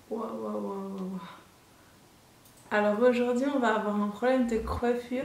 Waouh, waouh, waouh. Alors aujourd'hui, on va avoir un problème de coiffure.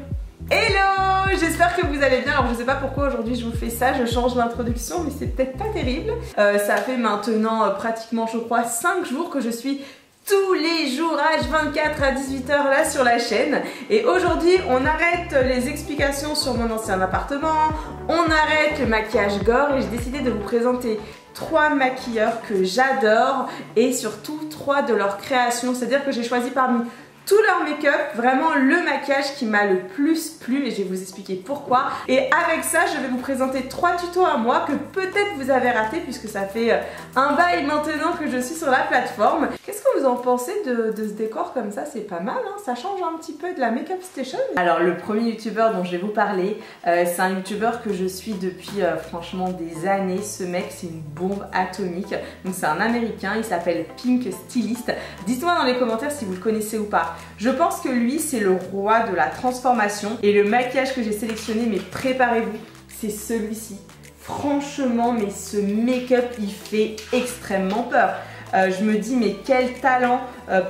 Hello, j'espère que vous allez bien. Alors je sais pas pourquoi aujourd'hui je vous fais ça, je change l'introduction, mais c'est peut-être pas terrible. Ça fait maintenant pratiquement, je crois, 5 jours que je suis tous les jours H24 à 18h là sur la chaîne. Et aujourd'hui, on arrête les explications sur mon ancien appartement, on arrête le maquillage gore et j'ai décidé de vous présenter 3 maquilleurs que j'adore et surtout 3 de leurs créations. C'est-à-dire que j'ai choisi parmi tout leur make-up, vraiment le maquillage qui m'a le plus plu et je vais vous expliquer pourquoi. Et avec ça, je vais vous présenter 3 tutos à moi que peut-être vous avez raté puisque ça fait un bail maintenant que je suis sur la plateforme. Qu'est-ce que vous en pensez de ce décor comme ça? C'est pas mal, hein? Ça change un petit peu de la Make-up Station. Alors le premier youtubeur dont je vais vous parler, c'est un youtubeur que je suis depuis franchement des années. Ce mec, c'est une bombe atomique. Donc c'est un américain, il s'appelle Pink Stylist. Dites-moi dans les commentaires si vous le connaissez ou pas. Je pense que lui, c'est le roi de la transformation. Et le maquillage que j'ai sélectionné, mais préparez-vous, c'est celui-ci. Franchement, mais ce make-up, il fait extrêmement peur. Je me dis, mais quel talent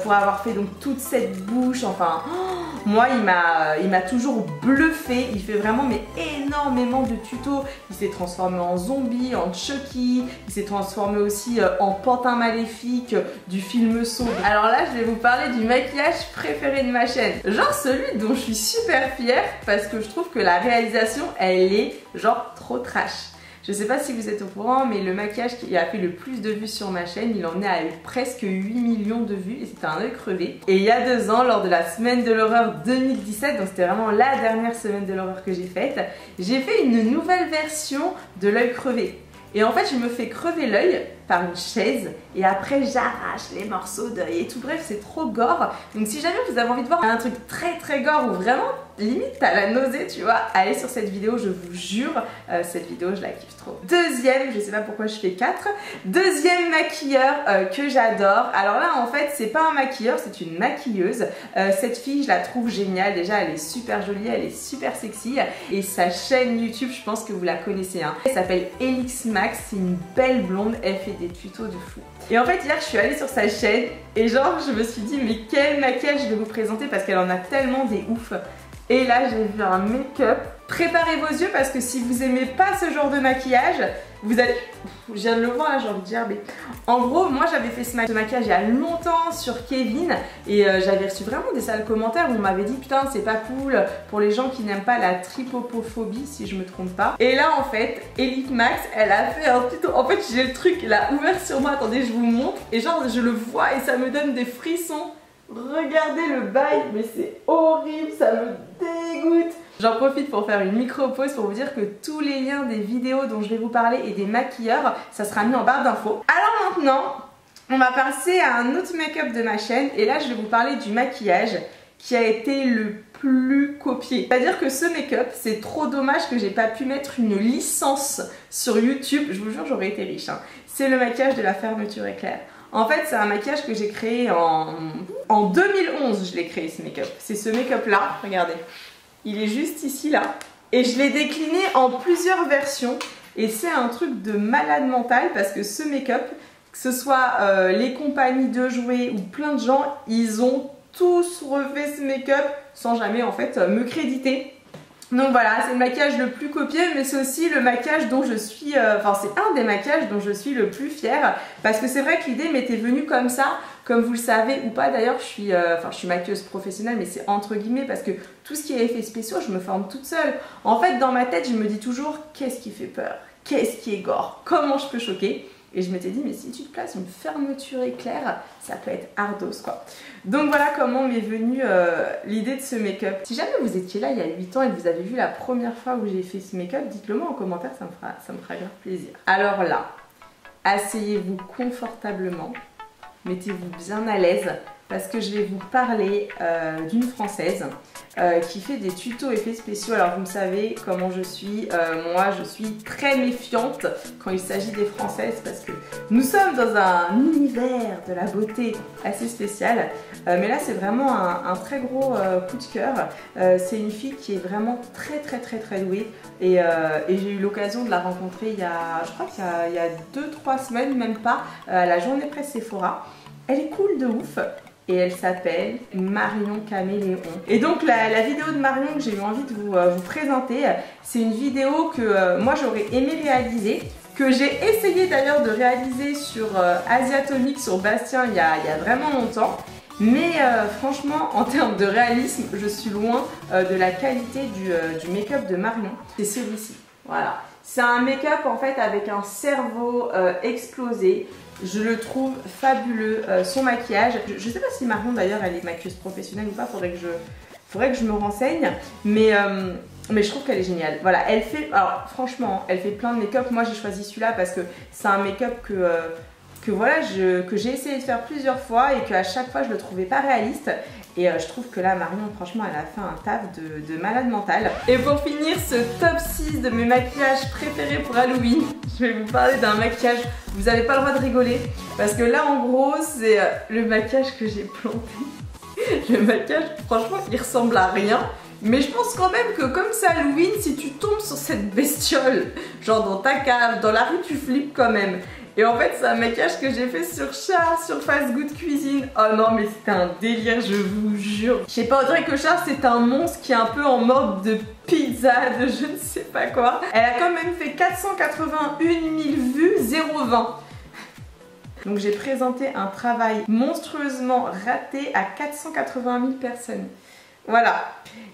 pour avoir fait donc toute cette bouche. Enfin, moi, il m'a toujours bluffé. Il fait vraiment mais énormément de tutos. Il s'est transformé en zombie, en Chucky. Il s'est transformé aussi en pantin maléfique du film Saw. Alors là, je vais vous parler du maquillage préféré de ma chaîne. Genre celui dont je suis super fière parce que je trouve que la réalisation, elle est genre trop trash. Je sais pas si vous êtes au courant, mais le maquillage qui a fait le plus de vues sur ma chaîne, il en est à presque 8 millions de vues et c'était un œil crevé. Et il y a 2 ans, lors de la semaine de l'horreur 2017, donc c'était vraiment la dernière semaine de l'horreur que j'ai faite, j'ai fait une nouvelle version de l'œil crevé. Et en fait, je me fais crever l'œil par une chaise et après j'arrache les morceaux d'œil et tout. Bref, c'est trop gore. Donc si jamais vous avez envie de voir un truc très gore ou vraiment limite t'as la nausée, tu vois, allez sur cette vidéo, je vous jure, cette vidéo je la kiffe trop. Deuxième, je sais pas pourquoi je fais 4, deuxième maquilleur que j'adore. Alors là en fait c'est pas un maquilleur, c'est une maquilleuse. Cette fille je la trouve géniale, déjà elle est super jolie, elle est super sexy et sa chaîne YouTube je pense que vous la connaissez, hein. Elle s'appelle Elix Max, c'est une belle blonde, elle fait des tutos de fou. Et en fait hier je suis allée sur sa chaîne et genre je me suis dit mais quel maquillage je vais vous présenter parce qu'elle en a tellement des ouf. Et là j'ai vu un make-up. Préparez vos yeux parce que si vous aimez pas ce genre de maquillage, vous allez... Je viens de le voir là, j'ai envie de dire, mais... En gros, moi j'avais fait ce maquillage il y a longtemps sur Kevin et j'avais reçu vraiment des sales commentaires où on m'avait dit putain c'est pas cool pour les gens qui n'aiment pas la tripopophobie si je me trompe pas. Et là en fait, Elite Max, elle a fait un tuto. En fait j'ai le truc là ouvert sur moi, attendez je vous montre. Et genre je le vois et ça me donne des frissons. Regardez le bail, mais c'est horrible, ça me dégoûte. J'en profite pour faire une micro-pause pour vous dire que tous les liens des vidéos dont je vais vous parler et des maquilleurs, ça sera mis en barre d'infos. Alors maintenant, on va passer à un autre make-up de ma chaîne et là je vais vous parler du maquillage qui a été le plus copié. C'est-à-dire que ce make-up, c'est trop dommage que j'ai pas pu mettre une licence sur YouTube. Je vous jure, j'aurais été riche, hein. C'est le maquillage de la fermeture éclair. En fait, c'est un maquillage que j'ai créé en 2011, je l'ai créé ce make-up. C'est ce make-up là, regardez. Il est juste ici là. Et je l'ai décliné en plusieurs versions. Et c'est un truc de malade mental parce que ce make-up, que ce soit les compagnies de jouets ou plein de gens, ils ont tous refait ce make-up sans jamais en fait me créditer. Donc voilà, c'est le maquillage le plus copié, mais c'est aussi le maquillage dont je suis, enfin c'est un des maquillages dont je suis le plus fière, parce que c'est vrai que l'idée m'était venue comme ça, comme vous le savez ou pas d'ailleurs, je suis maquilleuse professionnelle, mais c'est entre guillemets parce que tout ce qui est effets spéciaux, je me forme toute seule. En fait, dans ma tête, je me dis toujours, qu'est-ce qui fait peur? Qu'est-ce qui est gore? Comment je peux choquer? Et je m'étais dit, mais si tu te places une fermeture éclair, ça peut être ardos quoi. Donc voilà comment m'est venue l'idée de ce make-up. Si jamais vous étiez là il y a 8 ans et que vous avez vu la première fois où j'ai fait ce make-up, dites-le moi en commentaire, ça me fera grave plaisir. Alors là, asseyez-vous confortablement, mettez-vous bien à l'aise parce que je vais vous parler d'une Française qui fait des tutos effets spéciaux. Alors vous me savez comment je suis, moi je suis très méfiante quand il s'agit des Françaises parce que nous sommes dans un univers de la beauté assez spécial, mais là c'est vraiment un très gros coup de cœur. C'est une fille qui est vraiment très douée et j'ai eu l'occasion de la rencontrer il y a, je crois qu'il y a 2-3 semaines, même pas, à la journée presse Sephora. Elle est cool de ouf. Et elle s'appelle Marion Caméléon. Et donc la vidéo de Marion que j'ai eu envie de vous présenter, c'est une vidéo que moi j'aurais aimé réaliser, que j'ai essayé d'ailleurs de réaliser sur Asiatomique, sur Bastien il y a vraiment longtemps. Mais franchement, en termes de réalisme, je suis loin de la qualité du make-up de Marion. C'est celui-ci, voilà. C'est un make-up en fait avec un cerveau explosé. Je le trouve fabuleux, son maquillage. Je sais pas si Marion d'ailleurs elle est maquilleuse professionnelle ou pas, faudrait que je me renseigne. Mais je trouve qu'elle est géniale. Voilà, elle fait, alors franchement, elle fait plein de make-up. Moi j'ai choisi celui-là parce que c'est un make-up que voilà, que j'ai essayé de faire plusieurs fois et qu'à chaque fois je le trouvais pas réaliste. Et je trouve que là, Marion, franchement, elle a fait un taf de malade mental. Et pour finir ce top 6 de mes maquillages préférés pour Halloween, je vais vous parler d'un maquillage, vous n'avez pas le droit de rigoler, parce que là, en gros, c'est le maquillage que j'ai planté. Le maquillage, franchement, il ressemble à rien. Mais je pense quand même que comme c'est Halloween, si tu tombes sur cette bestiole, genre dans ta cave, dans la rue, tu flippes quand même. Et en fait, c'est un maquillage que j'ai fait sur Char, sur Fast Good Cuisine. Oh non, mais c'était un délire, je vous jure. Je sais pas, on dirait que Char, c'est un monstre qui est un peu en mode de pizza, de je ne sais pas quoi. Elle a quand même fait 481 000 vues, 0,20. Donc j'ai présenté un travail monstrueusement raté à 480 000 personnes. Voilà.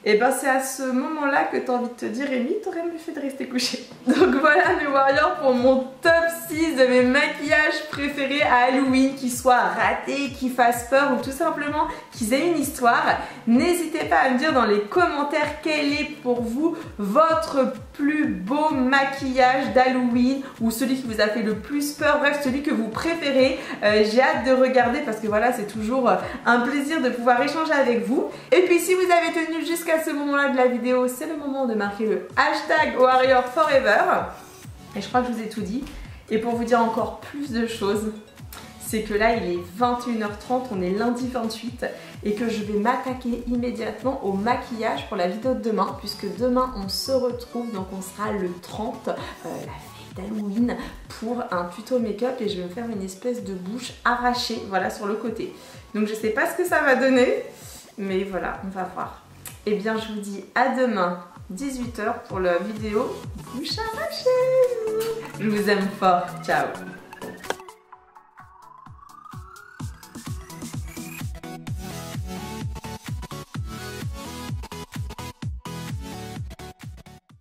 Et ben c'est à ce moment-là que t'as envie de te dire, Rémi, t'aurais mieux fait de rester couché. Donc voilà mes warriors pour mon top 6 de mes maquillages préférés à Halloween, qui soient ratés, qui fassent peur ou tout simplement qu'ils aient une histoire. N'hésitez pas à me dire dans les commentaires quel est pour vous votre plus beau maquillage d'Halloween ou celui qui vous a fait le plus peur, bref celui que vous préférez. J'ai hâte de regarder parce que voilà, c'est toujours un plaisir de pouvoir échanger avec vous. Et puis si vous avez tenu jusqu'à ce moment-là de la vidéo, c'est le moment de marquer le hashtag Warrior Forever. Et je crois que je vous ai tout dit. Et pour vous dire encore plus de choses, c'est que là il est 21h30, on est lundi 28 et que je vais m'attaquer immédiatement au maquillage pour la vidéo de demain, puisque demain on se retrouve, donc on sera le 30, la veille d'Halloween, pour un tuto make-up et je vais me faire une espèce de bouche arrachée, voilà, sur le côté. Donc je sais pas ce que ça va donner, mais voilà, on va voir. Et bien je vous dis à demain 18h pour la vidéo bouche arrachée. Je vous aime fort, ciao.